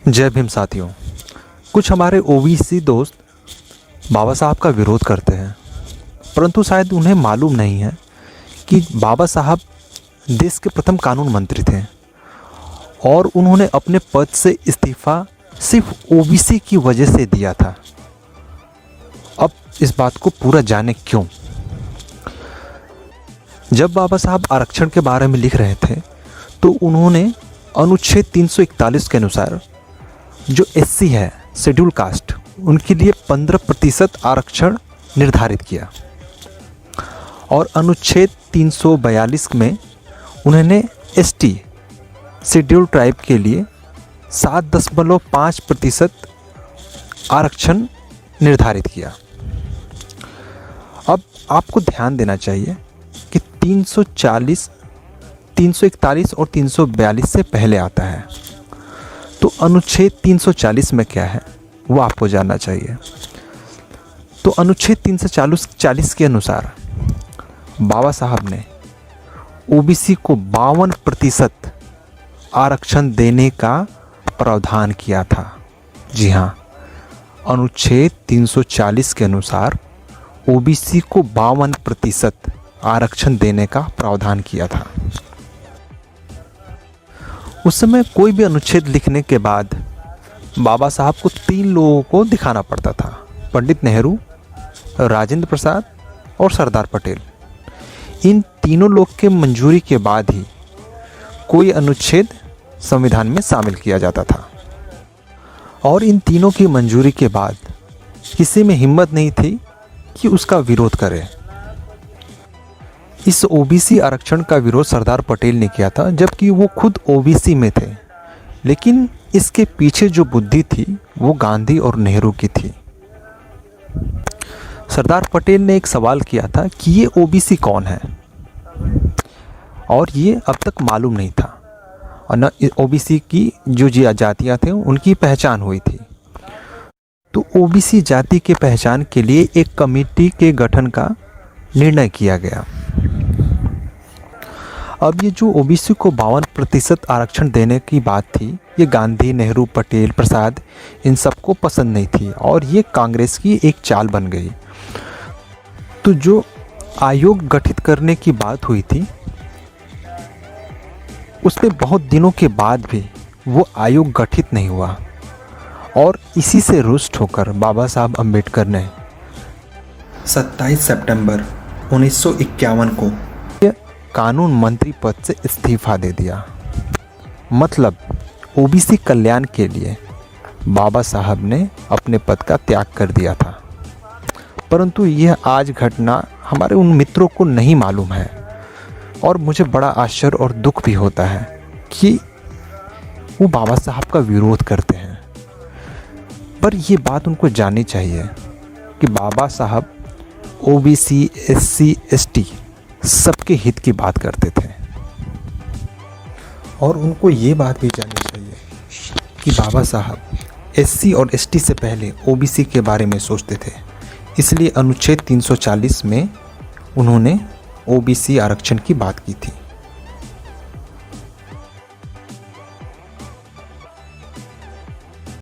जय भीम साथियों। कुछ हमारे ओबीसी दोस्त बाबा साहब का विरोध करते हैं, परंतु शायद उन्हें मालूम नहीं है कि बाबा साहब देश के प्रथम कानून मंत्री थे और उन्होंने अपने पद से इस्तीफा सिर्फ ओबीसी की वजह से दिया था। अब इस बात को पूरा जाने क्यों। जब बाबा साहब आरक्षण के बारे में लिख रहे थे तो उन्होंने अनुच्छेद 341 के अनुसार जो एससी है, शेड्यूल कास्ट, उनके लिए 15% आरक्षण निर्धारित किया और अनुच्छेद 342 में उन्होंने एसटी, शेड्यूल ट्राइब के लिए 7.5% आरक्षण निर्धारित किया। अब आपको ध्यान देना चाहिए कि 341 और 342 से पहले आता है, तो अनुच्छेद 340 में क्या है वो आपको जानना चाहिए। तो अनुच्छेद 340 के अनुसार बाबा साहब ने ओबीसी को 52% आरक्षण देने का प्रावधान किया था। जी हाँ, अनुच्छेद 340 के अनुसार ओबीसी को 52% आरक्षण देने का प्रावधान किया था। उस समय कोई भी अनुच्छेद लिखने के बाद बाबा साहब को 3 लोगों को दिखाना पड़ता था: पंडित नेहरू, राजेंद्र प्रसाद और सरदार पटेल। इन तीनों लोग के मंजूरी के बाद ही कोई अनुच्छेद संविधान में शामिल किया जाता था और इन तीनों की मंजूरी के बाद किसी में हिम्मत नहीं थी कि उसका विरोध करे। इस ओबीसी आरक्षण का विरोध सरदार पटेल ने किया था, जबकि वो खुद ओबीसी में थे, लेकिन इसके पीछे जो बुद्धि थी वो गांधी और नेहरू की थी। सरदार पटेल ने एक सवाल किया था कि ये ओबीसी कौन है, और ये अब तक मालूम नहीं था और न ओबीसी की जो जातियाँ थे उनकी पहचान हुई थी। तो ओबीसी जाति के पहचान के लिए एक कमेटी के गठन का निर्णय किया गया। अब ये जो ओबीसी को 52% आरक्षण देने की बात थी, ये गांधी, नेहरू, पटेल, प्रसाद इन सबको पसंद नहीं थी और ये कांग्रेस की एक चाल बन गई। तो जो आयोग गठित करने की बात हुई थी, उसमें बहुत दिनों के बाद भी वो आयोग गठित नहीं हुआ और इसी से रुष्ट होकर बाबा साहब अम्बेडकर ने 27 सितंबर 1951 को कानून मंत्री पद से इस्तीफा दे दिया। मतलब ओबीसी कल्याण के लिए बाबा साहब ने अपने पद का त्याग कर दिया था। परंतु यह आज घटना हमारे उन मित्रों को नहीं मालूम है और मुझे बड़ा आश्चर्य और दुख भी होता है कि वो बाबा साहब का विरोध करते हैं। पर ये बात उनको जाननी चाहिए कि बाबा साहब ओबीसी, एससी, एसटी सबके हित की बात करते थे और उनको ये बात भी जाननी चाहिए कि बाबा साहब एससी और एसटी से पहले ओबीसी के बारे में सोचते थे। इसलिए अनुच्छेद 340 में उन्होंने ओबीसी आरक्षण की बात की थी।